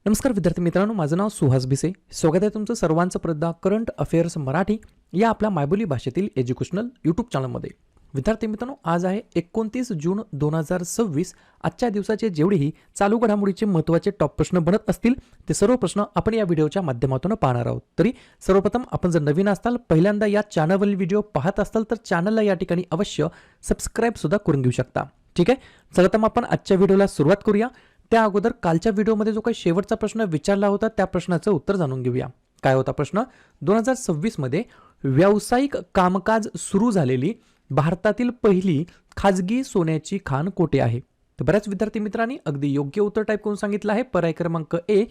नमस्कार विद्यार्थी मित्रांनो, माझं नाव सुहास भिसे. स्वागत आहे तुमचं सर्वांचं प्रदा करंट अफेअर्स मराठी या आपल्या मायबोली भाषेतील एज्युकेशनल यूट्यूब चॅनलमध्ये. विद्यार्थी मित्रांनो, आज आहे 29 जून 2026. आजच्या दिवसाचे जेवढेही चालू घडामोडीचे महत्त्वाचे टॉप प्रश्न बनत असतील ते सर्व प्रश्न आपण या व्हिडिओच्या माध्यमातून पाहणार आहोत. तरी सर्वप्रथम आपण जर नवीन असाल, पहिल्यांदा या चॅनलवरील व्हिडिओ पाहत असाल तर चॅनलला या ठिकाणी अवश्य सबस्क्राईब सुद्धा करून घेऊ शकता. ठीक आहे, चला तर मग आपण आजच्या व्हिडिओला सुरुवात करूया. त्या अगोदर कालच्या व्हिडिओमध्ये जो काही शेवटचा प्रश्न विचारला होता त्या प्रश्नाचं उत्तर जाणून घेऊया. काय होता प्रश्न? 2026 मध्ये व्यावसायिक कामकाज सुरू झालेली भारतातील पहिली खाजगी सोन्याची खाण कोठे आहे? तर बऱ्याच विद्यार्थी मित्रांनी अगदी योग्य उत्तर टाईप करून सांगितलं आहे. पर्याय क्रमांक ए,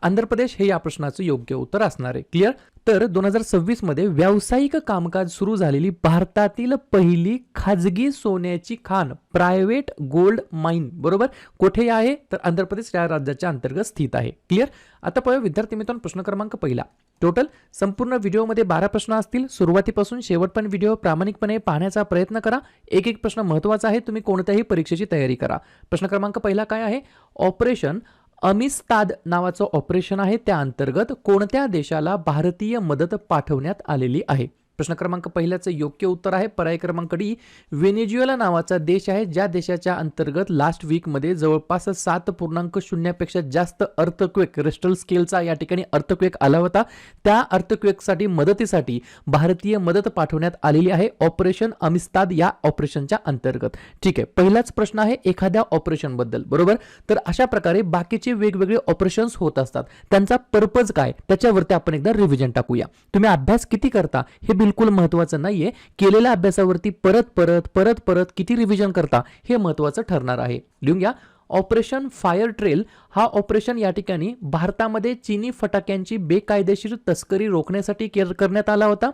आंध्र प्रदेश हे या प्रश्नाचं योग्य उत्तर असणार आहे. क्लिअर? तर 2026 मध्ये व्यावसायिक कामकाज सुरू झालेली भारतातील पहिली खाजगी सोन्याची खाण प्रायव्हेट गोल्ड माइन बरोबर कुठे आहे? तर आंध्र प्रदेश या राज्याच्या अंतर्गत स्थित आहे. क्लिअर? आता पाहूया विद्यार्थी मित्रांनो प्रश्न क्रमांक पहिला. टोटल संपूर्ण व्हिडिओमध्ये 12 प्रश्न असतील. सुरुवातीपासून शेवटपर्यंत व्हिडिओ प्रामाणिकपणे पाहण्याचा प्रयत्न करा. एक एक प्रश्न महत्त्वाचा आहे. तुम्ही कोणत्याही परीक्षेची तयारी करा. प्रश्न क्रमांक पहिला काय आहे? ऑपरेशन अमिस्ताद नावाचं ऑपरेशन आहे, त्या अंतर्गत कोणत्या देशाला भारतीय मदत पाठवण्यात आलेली आहे? प्रश्न क्रमांक पहिल्याचं योग्य उत्तर आहे पर्याय क्रमांक डी, व्हेनेझुएला नावाचा देश आहे, ज्या देशाच्या अंतर्गत लास्ट वीकमध्ये जवळपास 7.0 पेक्षा जास्त अर्थक्वेक रिस्टर स्केलचा या ठिकाणी अर्थक्वेक आला होता. त्या अर्थक्वेकसाठी मदतीसाठी भारतीय मदत पाठवण्यात आलेली आहे ऑपरेशन अमिस्ताद या ऑपरेशनच्या अंतर्गत. ठीक आहे, पहिलाच प्रश्न आहे एखाद्या ऑपरेशन बद्दल बरोबर. तर अशा प्रकारे बाकीचे वेगवेगळे ऑपरेशन्स होत असतात, त्यांचा पर्पज काय त्याच्यावरती आपण एकदा रिव्हिजन टाकूया. तुम्ही अभ्यास किती करता हे बिलकुल महत्त्वाचं नाहीये, केलेल्या अभ्यासावरती परत किती रिव्हिजन करता हे महत्त्वाचं ठरणार आहे. लिहून घ्या. ऑपरेशन फायर ट्रेल हा ऑपरेशन या ठिकाणी भारतामध्ये चीनी फटाक्यांची बेकायदेशीर तस्करी रोखण्यासाठी करण्यात आला होता.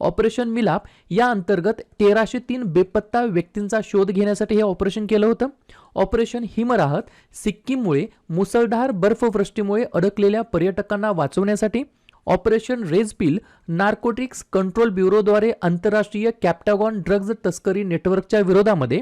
ऑपरेशन मिलाप या अंतर्गत 1303 बेपत्ता व्यक्तींचा शोध घेण्यासाठी हे ऑपरेशन केलं होतं. ऑपरेशन हिमराहत सिक्कीममुळे मुसळधार बर्फवृष्टीमुळे अडकलेल्या पर्यटकांना वाचवण्यासाठी. ऑपरेशन रेजपिल नार्कोटिक्स कंट्रोल ब्युरोद्वारे आंतरराष्ट्रीय कॅप्टागॉन ड्रग्ज तस्करी नेटवर्कच्या विरोधामध्ये.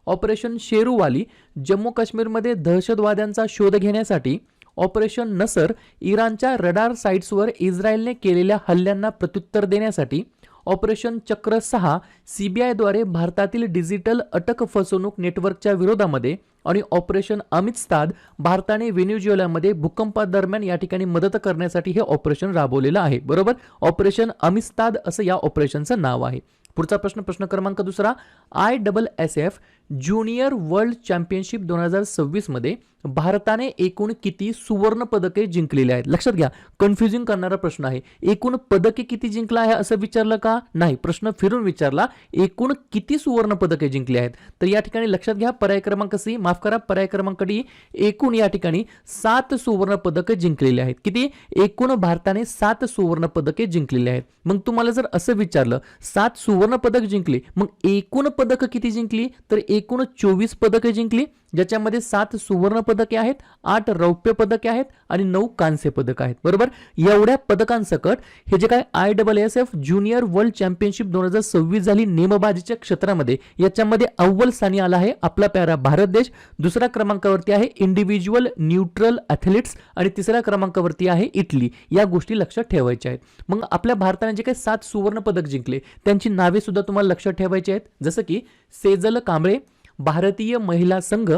ऑपरेशन शेरूवाली जम्मू काश्मीरमध्ये दहशतवाद्यांचा शोध घेण्यासाठी. ऑपरेशन नसर इराणच्या रडार साइट्सवर इस्रायलने केलेल्या हल्ल्यांना प्रत्युत्तर देण्यासाठी. ऑपरेशन चक्र 6 सीबीआयद्वारे भारतातील डिजिटल अटक फसवणूक नेटवर्कच्या विरोधामध्ये. आणि ऑपरेशन अमिस्ताद भारताने व्हेनेझुएलामध्ये भूकंपादरम्यान या ठिकाणी मदत करण्यासाठी हे ऑपरेशन राबवलेलं आहे बरोबर. ऑपरेशन अमिस्ताद असं या ऑपरेशनचं नाव आहे. पुढचा प्रश्न, प्रश्न क्रमांक दुसरा. ISSF ज्युनियर वर्ल्ड चॅम्पियनशिप 2026 मध्ये भारताने एकूण किती सुवर्ण पदके जिंकलेली आहेत? लक्षात घ्या, कन्फ्युजिंग करणारा प्रश्न आहे. एकूण पदके किती जिंकला आहे असं विचारलं का? नाही, प्रश्न फिरून विचारला एकूण किती सुवर्ण पदके जिंकली आहेत. तर या ठिकाणी लक्षात घ्या पर्याय क्रमांक सी, माफ करा पर्याय क्रमांक डी, एकूण या ठिकाणी 7 सुवर्ण पदके जिंकलेली आहेत. किती? एकूण भारताने 7 सुवर्ण पदके जिंकलेली आहेत. मग तुम्हाला जर असं विचारलं 7 सुवर्ण पदक जिंकली, मग एकूण पदक किती जिंकली? तर एकूण 24 पदके जिंकली, ज्याच्यामध्ये 7 सुवर्ण पदके आहेत, 8 रौप्य पदके आहेत आणि 9 कांस्य पदक आहेत बरोबर. एवढ्या पदकांसकट हे जे काय ISSF ज्युनियर वर्ल्ड चॅम्पियनशिप 2026 झाली नेमबाजीच्या क्षेत्रामध्ये, याच्यामध्ये अव्वल स्थानी आला आहे आपला प्यारा भारत देश. दुसऱ्या क्रमांकावरती आहे इंडिव्हिज्युअल न्यूट्रल ॲथलीट्स आणि तिसऱ्या क्रमांकावरती आहे इटली. या गोष्टी लक्षात ठेवायच्या आहेत. मग आपल्या भारताने जे काही 7 सुवर्ण पदक जिंकले त्यांची नावे सुद्धा तुम्हाला लक्षात ठेवायची आहेत, जसं की सेजल कांबळे, भारतीय महिला संघ,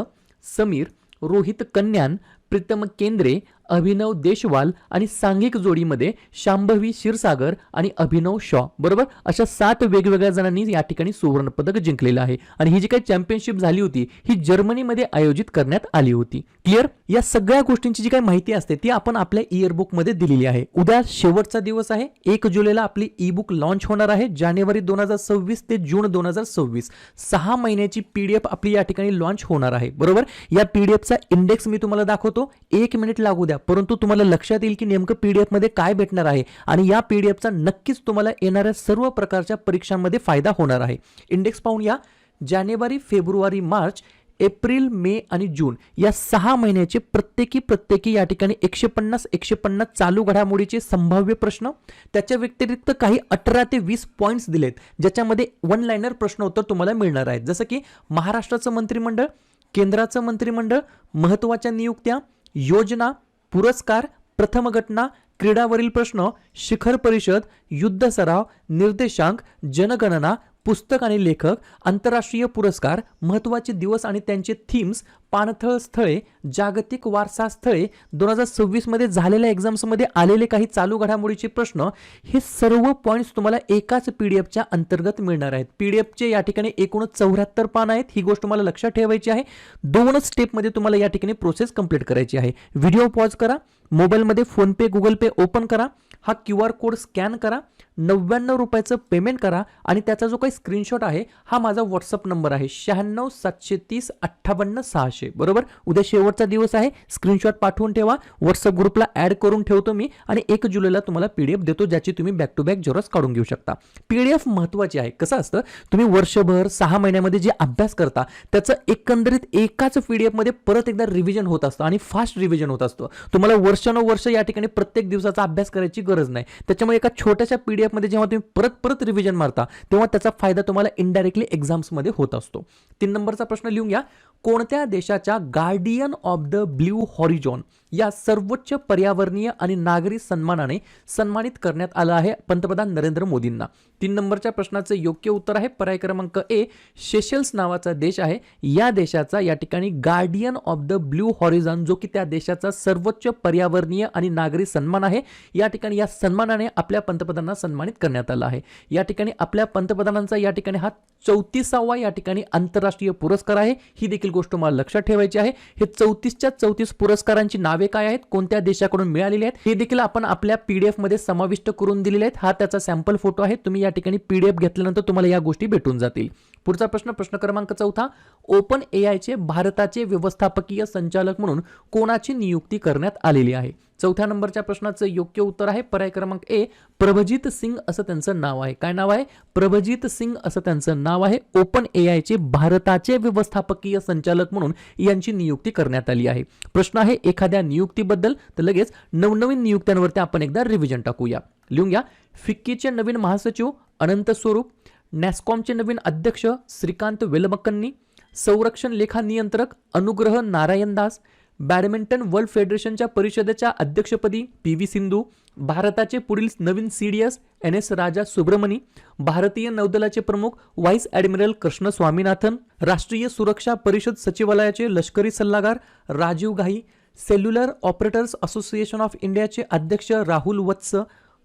समीर, रोहित कन्यान, प्रीतम केंद्रे, अभिनव देशवाल आणि सांघिक जोडीमध्ये शांभवी क्षीरसागर आणि अभिनव शॉ बरोबर. अशा 7 वेगवेगळ्या जणांनी या ठिकाणी सुवर्ण पदक जिंकलेलं आहे. आणि ही जी काही चॅम्पियनशिप झाली होती ही जर्मनीमध्ये आयोजित करण्यात आली होती. क्लिअर? या सगळ्या गोष्टींची जी काही माहिती असते ती आपण आपल्या ईअरबुक मध्ये दिलेली आहे. उद्या शेवटचा दिवस आहे. 1 जुलैला आपली ई बुक लॉन्च होणार आहे. जानेवारी 2026 ते जून 2026 6 महिन्याची PDF आपली या ठिकाणी लॉन्च होणार आहे बरोबर. या PDFचा इंडेक्स मी तुम्हाला दाखवतो, 1 मिनिट लागू द्या, परंतु तुम्हाला लक्षात येईल की नेमकं PDF मध्ये काय भेटणार आहे आणि या PDFचा नक्कीच तुम्हाला येणाऱ्या सर्व प्रकारच्या परीक्षांमध्ये फायदा होणार आहे. इंडेक्स पाहून या. जानेवारी, फेब्रुवारी, मार्च, एप्रिल, मे आणि जून या 6 महिन्याचे प्रत्येकी या ठिकाणी 150 चालू घडामोडीचे संभाव्य प्रश्न, त्याच्या व्यतिरिक्त काही 18 ते 20 पॉइंट्स दिलेत ज्याच्यामध्ये वन लाइनर प्रश्न उत्तर तुम्हाला मिळणार आहेत. जसं की महाराष्ट्राचं मंत्रिमंडळ, केंद्राचं मंत्रिमंडळ, महत्त्वाच्या नियुक्त्या, योजना, पुरस्कार, प्रथम घटना, क्रीडावरील प्रश्न, शिखर परिषद, युद्ध सराव, निर्देशांक, जनगणना, पुस्तक आणि लेखक, आंतरराष्ट्रीय पुरस्कार, महत्त्वाचे दिवस आणि त्यांचे थीम्स, पाणथळ स्थळे, जागतिक वारसा स्थळे, 2026 मध्ये झालेल्या एक्झाम्समध्ये आलेले काही चालू घडामोडीचे प्रश्न, हे सर्व पॉईंट्स तुम्हाला एकाच पीडीएफच्या अंतर्गत मिळणार आहेत. पीडीएफचे या ठिकाणी एकूण 74 पान आहेत. ही गोष्ट मला लक्षात ठेवायची आहे. 2 स्टेपमध्ये तुम्हाला या ठिकाणी प्रोसेस कंप्लीट करायची आहे. व्हिडिओ पॉज करा, मोबाईलमध्ये फोनपे, गुगल पे ओपन करा, हा QR कोड स्कॅन करा, 99 रुपयाचं पेमेंट करा आणि त्याचा जो काही स्क्रीनशॉट आहे हा माझा व्हॉट्सअप नंबर आहे 96 730 58 600. बरोबर. उद्या शेवटचा दिवस आहे. स्क्रीनशॉट पाठवून ठेवा. व्हॉट्सअप ग्रुपला ऍड करून ठेवतो मी आणि 1 जुलैला तुम्हाला पीडीएफ देतो, ज्याची तुम्ही बॅक टू बॅक झेरॉक्स काढून घेऊ शकता. पीडीएफ महत्त्वाची आहे. कसं असतं, तुम्ही वर्षभर 6 महिन्यामध्ये जे अभ्यास करता त्याचं एकंदरीत एकाच पीडीएफ मध्ये परत एकदा रिव्हिजन होत असतं आणि फास्ट रिव्हिजन होत असतं. तुम्हाला वर्षानुवर्ष या ठिकाणी प्रत्येक दिवसाचा अभ्यास करायची गरज नाही. त्याच्यामुळे एका छोट्याशा पीडीएफ मध्ये जेव्हा तुम्ही परत रिव्हिजन मारता तेव्हा त्याचा फायदा तुम्हाला इनडायरेक्टली एक्झाम्स मध्ये होत असतो. 3 नंबरचा प्रश्न लिहून घ्या. कोणत्या देशाच्या guardian of the blue horizon या सर्वोच्च पर्यावरणीय आणि नागरी सन्मानाने सन्मानित करण्यात आलं आहे पंतप्रधान नरेंद्र मोदींना? 3 नंबरच्या प्रश्नाचं योग्य उत्तर आहे पर्याय क्रमांक ए, सेशल्स नावाचा देश आहे. या देशाचा या ठिकाणी guardian of the blue horizon, जो की त्या देशाचा सर्वोच्च पर्यावरणीय आणि नागरी सन्मान आहे. या ठिकाणी या सन्मानाने आपल्या पंतप्रधानांना सन्मानित करण्यात आलं आहे. या ठिकाणी आपल्या पंतप्रधानांचा या ठिकाणी हा 34वा या ठिकाणी आंतरराष्ट्रीय पुरस्कार आहे. ही देखील गोष्ट मला लक्षात ठेवायची आहे. हे 34च्या 34 पुरस्कारांची नावे काय आहेत, कोणत्या देशाकडून मिळालेली आहेत, हे देखील आपण आपल्या पीडीएफ मध्ये समाविष्ट करून दिलेले आहेत. हा त्याचा सॅम्पल फोटो आहे. तुम्ही या ठिकाणी पीडीएफ घेतल्यानंतर तुम्हाला या गोष्टी भेटून जातील. पुढचा प्रश्न, प्रश्न क्रमांक 4, ओपन एआयचे भारताचे व्यवस्थापकीय संचालक म्हणून कोणाची नियुक्ती करण्यात आलेली आहे? 4थ्या नंबरच्या प्रश्नाचं योग्य उत्तर आहे पर्याय क्रमांक ए, प्रभजित सिंग असं त्यांचं नाव आहे. काय नाव आहे? प्रभजित सिंग असं त्यांचं नाव आहे. ओपन एआयचे भारताचे व्यवस्थापकीय संचालक म्हणून यांची नियुक्ती करण्यात आली आहे. प्रश्न आहे एखाद्या नियुक्तीबद्दल, तर लगेच नवनवीन नियुक्त्यांवरती आपण एकदा रिव्हिजन टाकूया. लिहून घ्या. फिक्कीचे नवीन महासचिव अनंत स्वरूप, नॅस्कॉमचे नवीन अध्यक्ष श्रीकांत वेलमक्कन्नी, संरक्षण लेखा नियंत्रक अनुग्रह नारायण दास, बॅडमिंटन वर्ल्ड फेडरेशनच्या परिषदेच्या अध्यक्षपदी PV सिंधू, भारताचे पुढील नवीन CDS NS राजा सुब्रमणी, भारतीय नौदलाचे प्रमुख व्हाईस ॲडमिरल कृष्ण स्वामीनाथन, राष्ट्रीय सुरक्षा परिषद सचिवालयाचे लष्करी सल्लागार राजीव घाई, सेल्युलर ऑपरेटर्स असोसिएशन ऑफ इंडियाचे अध्यक्ष राहुल वत्स,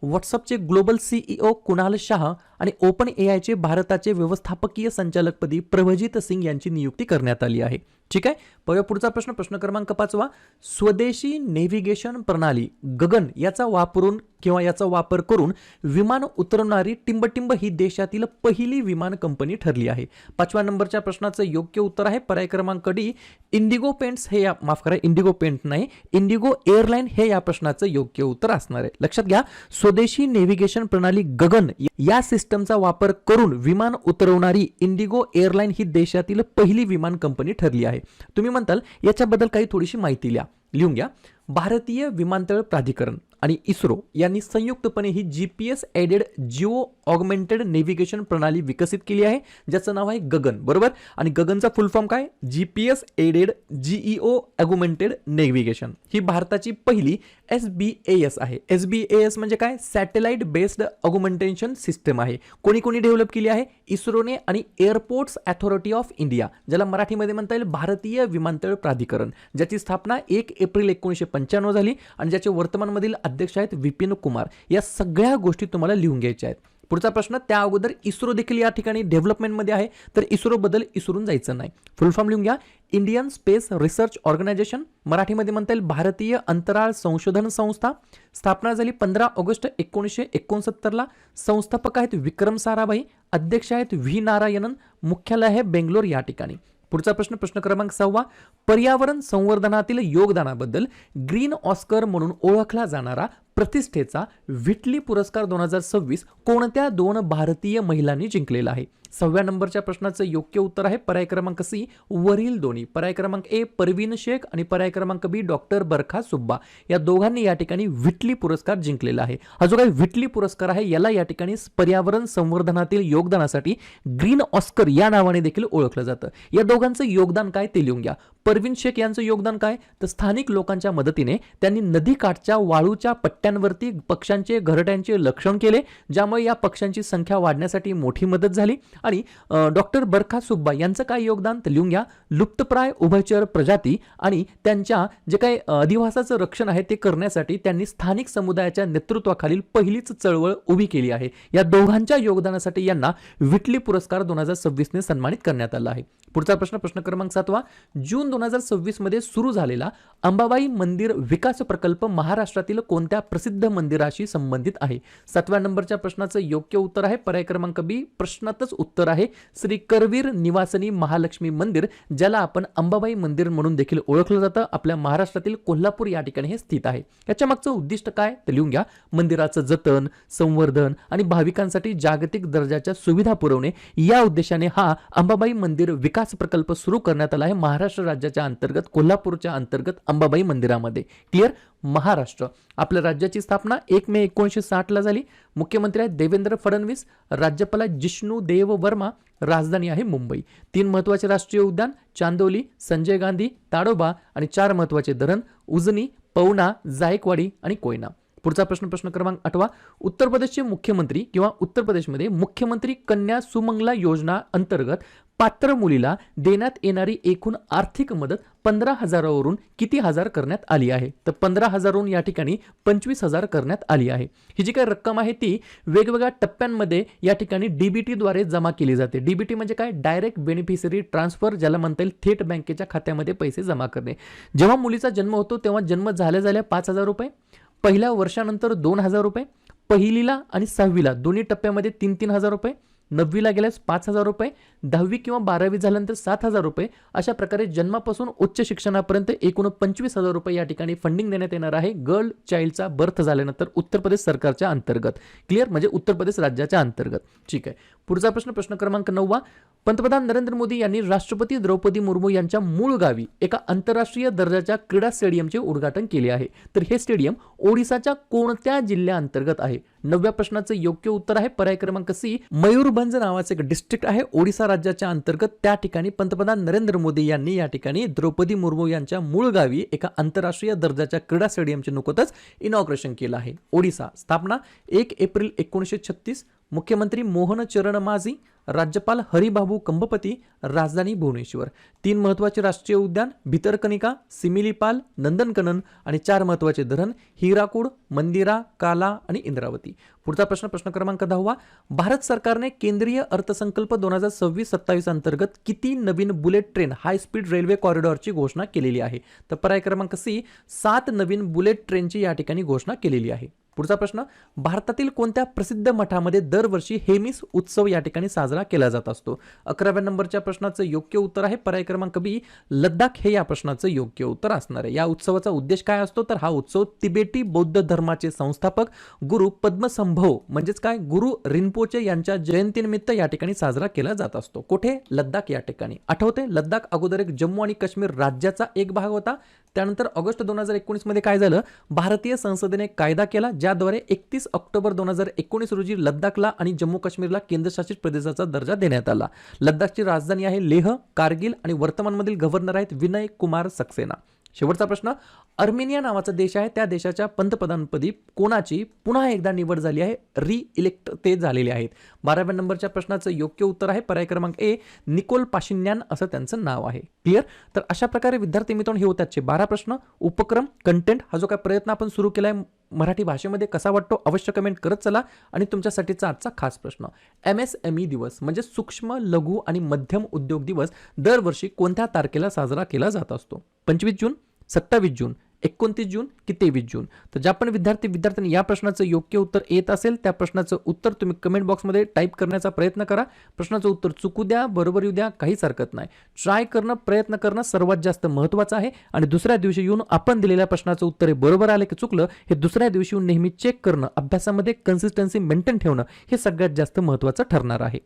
व्हॉट्सअपचे ग्लोबल CEO कुणाल शाह आणि ओपन एआयचे भारताचे व्यवस्थापकीय संचालकपदी प्रभजित सिंग यांची नियुक्ती करण्यात आली आहे. ठीक आहे. पुढचा प्रश्न, प्रश्न क्रमांक 5, स्वदेशी नेव्हिगेशन प्रणाली गगन याचा वापर करून विमान उतरवणारी टिंबटिंब ही देशातील पहिली विमान कंपनी ठरली आहे. 5व्या नंबरच्या प्रश्नाचं योग्य उत्तर आहे पर्याय क्रमांक डी, इंडिगो पेंट्स हे इंडिगो पेंट नाही, इंडिगो एअरलाइन हे या प्रश्नाचं योग्य उत्तर असणार आहे. लक्षात घ्या. स्वदेशी नेव्हिगेशन प्रणाली गगन या सिस्टमचा वापर करून विमान उतरवणारी इंडिगो एअरलाइन ही देशातील पहिली विमान कंपनी ठरली आहे. तुम्ही म्हणताल याच्याबद्दल काही थोडीशी माहिती लिहा. लिहून घ्या. भारतीय विमानतळ प्राधिकरण आणि इस्रो यांनी संयुक्तपणे ही GPS aided geo augmented navigation प्रणाली विकसित केली आहे, ज्याचं नाव आहे गगन. बरोबर. आणि गगनचा फुल फॉर्म काय? GPS aided GEO augmented navigation. ही भारताची पहिली SBS आहे. SBS म्हणजे काय? सॅटेलाइट बेस्ड ऑगमेंटेशन सिस्टम आहे. कोणी डेव्हलप केली आहे? इस्रोने आणि एअरपोर्ट्स अथॉरिटी ऑफ इंडिया, ज्याला मराठीमध्ये म्हणता येईल भारतीय विमानतळ प्राधिकरण, ज्याची स्थापना 1 एप्रिल 1995 झाली आणि ज्याचे वर्तमानमधील अध्यक्ष आहेत विपिन कुमार. या सगळ्या गोष्टी तुम्हाला लिहून घ्यायच्या आहेत. पुढचा प्रश्न, त्या अगोदर इस्रो देखील या ठिकाणी डेव्हलपमेंटमध्ये आहे, तर इस्रो बद्दल विसरून जायचं नाही. फुल फॉर्म लिहून घ्या. इंडियन स्पेस रिसर्च ऑर्गनायझेशन, मराठीमध्ये म्हणता येईल भारतीय अंतराळ संशोधन संस्था. स्थापना झाली 15 ऑगस्ट 1969ला. संस्थापक आहेत विक्रम साराभाई, अध्यक्ष आहेत व्ही नारायणन, मुख्यालय आहे बेंगलोर या ठिकाणी. पुढचा प्रश्न, प्रश्न क्रमांक 6, पर्यावरण संवर्धनातील योगदानाबद्दल ग्रीन ऑस्कर म्हणून ओळखला जाणारा प्रतिष्ठेचा व्हिटली पुरस्कार 2026 कोणत्या 2 भारतीय महिलांनी जिंकलेला आहे? 6व्या नंबरच्या प्रश्नाचं योग्य उत्तर आहे पर्याय क्रमांक सी वरील दोन्ही. पर्याय क्रमांक ए परवीन शेख आणि पर्याय क्रमांक बी डॉक्टर बरखा सुब्बा या दोघांनी या ठिकाणी व्हिटली पुरस्कार जिंकलेला आहे. हा जो काही व्हिटली पुरस्कार आहे याला या ठिकाणी पर्यावरण संवर्धनातील योगदानासाठी ग्रीन ऑस्कर या नावाने देखील ओळखलं जातं. या दोघांचं योगदान काय ते लिहून घ्या. परवीन शेख यांचं योगदान काय तर स्थानिक लोकांच्या मदतीने त्यांनी नदीकाठच्या वाळूच्या पट्ट्यांवरती पक्ष्यांचे घरट्यांचे लक्षण केले, ज्यामुळे या पक्ष्यांची संख्या वाढण्यासाठी मोठी मदत झाली. आणि डॉक्टर बरखा सुब्बा यांचं काय योगदान तर लिहून घ्या. लुप्तप्राय उभयचर प्रजाती आणि त्यांच्या जे काही अधिवासाचं रक्षण आहे ते करण्यासाठी त्यांनी स्थानिक समुदायाच्या नेतृत्वाखालील पहिलीच चळवळ उभी केली आहे. या दोघांच्या योगदानासाठी यांना व्हिटली पुरस्कार 2026 ने सन्मानित करण्यात आला आहे. पुढचा प्रश्न प्रश्न क्रमांक 7 जून 2026 मध्ये सुरू झालेला अंबाबाई मंदिर विकास प्रकल्प महाराष्ट्रातील कोणत्या प्रसिद्ध मंदिराशी संबंधित आहे. 7व्या नंबरच्या प्रश्नाचं योग्य उत्तर आहे पर्याय क्रमांक बी प्रश्नातच उत्तर आहे श्री करवीर निवासनी महालक्ष्मी मंदिर, ज्याला आपण अंबाबाई मंदिर म्हणून देखील ओळखलं जातं. आपल्या महाराष्ट्रातील कोल्हापूर या ठिकाणी हे स्थित आहे. याच्या मागचं उद्दिष्ट काय ते लिहून घ्या. मंदिराचं जतन, संवर्धन आणि भाविकांसाठी जागतिक दर्जाच्या सुविधा पुरवणे या उद्देशाने हा अंबाबाई मंदिर विकास प्रकल्प सुरू करण्यात आला आहे महाराष्ट्र राज्याच्या अंतर्गत कोल्हापूरच्या अंतर्गत अंबाबाई मंदिरामध्ये. क्लिअर. महाराष्ट्र आपल्या राज्याची स्थापना 1 मे 1960 ला झाली. मुख्यमंत्री आहेत देवेंद्र फडणवीस, राज्यपाल आहेत जिष्णू देव वर्मा, राजधानी आहे मुंबई. 3 महत्वाचे राष्ट्रीय उद्यान चांदोली, संजय गांधी, ताडोबा आणि 4 महत्वाचे धरण उजनी, पवना, जायकवाडी आणि कोयना. पुढचा प्रश्न प्रश्न क्रमांक 8 उत्तर प्रदेशचे मुख्यमंत्री किंवा उत्तर प्रदेशमध्ये मुख्यमंत्री कन्या सुमंगला योजना अंतर्गत पात्र मुलीला देण्यात येणारी एकूण आर्थिक मदत 15,000 वरून किती हजार करण्यात आली आहे तर 15,000 या ठिकाणी 25,000 करण्यात आली आहे. ही जी काही रक्कम आहे ती वेगवेगळ्या टप्प्यांमध्ये या ठिकाणी डीबीटी द्वारे जमा केली जाते. डीबीटी म्हणजे काय डायरेक्ट बेनिफिशरी ट्रान्सफर, ज्याला म्हणता येईल थेट बँकेच्या खात्यामध्ये पैसे जमा करणे. जेव्हा मुलीचा जन्म होतो तेव्हा जन्म झाल्या 5,000 रुपये, पहिल्या वर्षानंतर 2,000 रुपये, पहिलीला आणि 6वीला दोन्ही टप्प्यामध्ये 3,000 रुपये, 9वीला गेल्यास 5,000 रुपये, 10वी किंवा 12वी झाल्यानंतर 7,000 रुपये, अशा प्रकारे जन्मापासून उच्च शिक्षणापर्यंत एकूण 25,000 रुपये या ठिकाणी फंडिंग देण्यात येणार आहे गर्ल चाइल्डचा बर्थ झाल्यानंतर उत्तर प्रदेश सरकारच्या अंतर्गत. क्लिअर. म्हणजे उत्तर प्रदेश राज्याच्या अंतर्गत. ठीक आहे. पुढचा प्रश्न प्रश्न क्रमांक 9 पंतप्रधान नरेंद्र मोदी यांनी राष्ट्रपती द्रौपदी मुर्मू यांच्या मूळ गावी एका आंतरराष्ट्रीय दर्जाच्या क्रीडा स्टेडियमचे उद्घाटन केले आहे. तर हे स्टेडियम ओडिसाच्या कोणत्या जिल्ह्याअंतर्गत आहे. 9व्या प्रश्नाचं योग्य उत्तर आहे पर्याय क्रमांक सी मयूरभंज नावाचे एक डिस्ट्रिक्ट आहे ओडिसा राज्याच्या अंतर्गत. त्या ठिकाणी पंतप्रधान नरेंद्र मोदी यांनी या ठिकाणी द्रौपदी मुर्मू यांच्या मूळ गावी एका आंतरराष्ट्रीय दर्जाच्या क्रीडा स्टेडियमचे नुकतंच इनॉग्रेशन केलं आहे. ओडिसा स्थापना 1 एप्रिल 1936, मुख्यमंत्री मोहन चरण माझी, राज्यपाल हरिबाबू कंबपती, राजधानी भुवनेश्वर. 3 महत्वाचे राष्ट्रीय उद्यान भितरकनिका, सिमिलीपाल, नंदनकनन आणि 4 महत्वाचे धरण हिराकूड, मंदिरा, काला आणि इंद्रावती. पुढचा प्रश्न प्रश्न क्रमांक 10 भारत सरकारने केंद्रीय अर्थसंकल्प 2026-27 अंतर्गत किती नवीन bullet train high speed railway कॉरिडॉरची घोषणा केलेली आहे तर पर्याय क्रमांक सी 7 नवीन बुलेट ट्रेनची या ठिकाणी घोषणा केलेली आहे. पुढचा प्रश्न भारतातील कोणत्या प्रसिद्ध मठामध्ये दरवर्षी हेमिस उत्सव या ठिकाणी साजरा केला जात असतो. 11व्या नंबरच्या प्रश्नाचं योग्य उत्तर आहे पर्याय क्रमांक बी लद्दाख हे या प्रश्नाचं योग्य उत्तर असणार आहे. या उत्सवाचा उद्देश काय असतो तर हा उत्सव तिबेटी बौद्ध धर्माचे संस्थापक गुरु पद्मसंभव म्हणजेच काय गुरु रिनपोचे यांच्या जयंतीनिमित्त या ठिकाणी साजरा केला जात असतो. कुठे लद्दाख या ठिकाणी. आठवते लद्दाख अगोदर एक जम्मू आणि काश्मीर राज्याचा एक भाग होता. त्यानंतर ऑगस्ट 2019 मध्ये काय झालं भारतीय संसदेने कायदा केला ज्याद्वारे 31 ऑक्टोबर 2019 रोजी लद्दाखला आणि जम्मू काश्मीरला केंद्रशासित प्रदेशाचा दर्जा देण्यात आला. लद्दाखची राजधानी आहे लेह, कारगिल आणि वर्तमानमधील गव्हर्नर आहेत विनय कुमार सक्सेना. शेवटचा प्रश्न अर्मेनिया नावाचा देश आहे त्या देशाच्या पंतप्रधानपदी कोणाची पुन्हा एकदा निवड झाली आहे रिइलेक्ट ते झालेले आहेत. 12व्या नंबरच्या प्रश्नाचं योग्य उत्तर आहे पर्याय क्रमांक ए निकोल पाशिन्यान असं त्यांचं नाव आहे. क्लिअर. तर अशा प्रकारे विद्यार्थी मित्रांनो हे होतात 12 प्रश्न. उपक्रम कंटेंट हा जो काय प्रयत्न आपण सुरू केलाय मराठी भाषेमध्ये कसा वाटतो अवश्य कमेंट करत चला. आणि तुमच्यासाठीचा आजचा खास प्रश्न MSME दिवस म्हणजे सूक्ष्म लघु आणि मध्यम उद्योग दिवस दरवर्षी कोणत्या तारखेला साजरा केला जात असतो. 25 जून, 27 जून, 29 जून की 23 जून. तर ज्या पण विद्यार्थ्यांनी या प्रश्नाचं योग्य उत्तर येत असेल त्या प्रश्नाचं उत्तर तुम्ही कमेंट बॉक्समध्ये टाईप करण्याचा प्रयत्न करा. प्रश्नाचं उत्तर चुकू द्या बरोबर येऊ द्या काहीच हरकत नाही. ट्राय करणं प्रयत्न करणं सर्वात जास्त महत्त्वाचं आहे. आणि दुसऱ्या दिवशी येऊन आपण दिलेल्या प्रश्नाचं उत्तर हे बरोबर आलं की चुकलं हे दुसऱ्या दिवशी येऊन नेहमी चेक करणं अभ्यासामध्ये कन्सिस्टन्सी मेंटेन ठेवणं हे सगळ्यात जास्त महत्त्वाचं ठरणार आहे.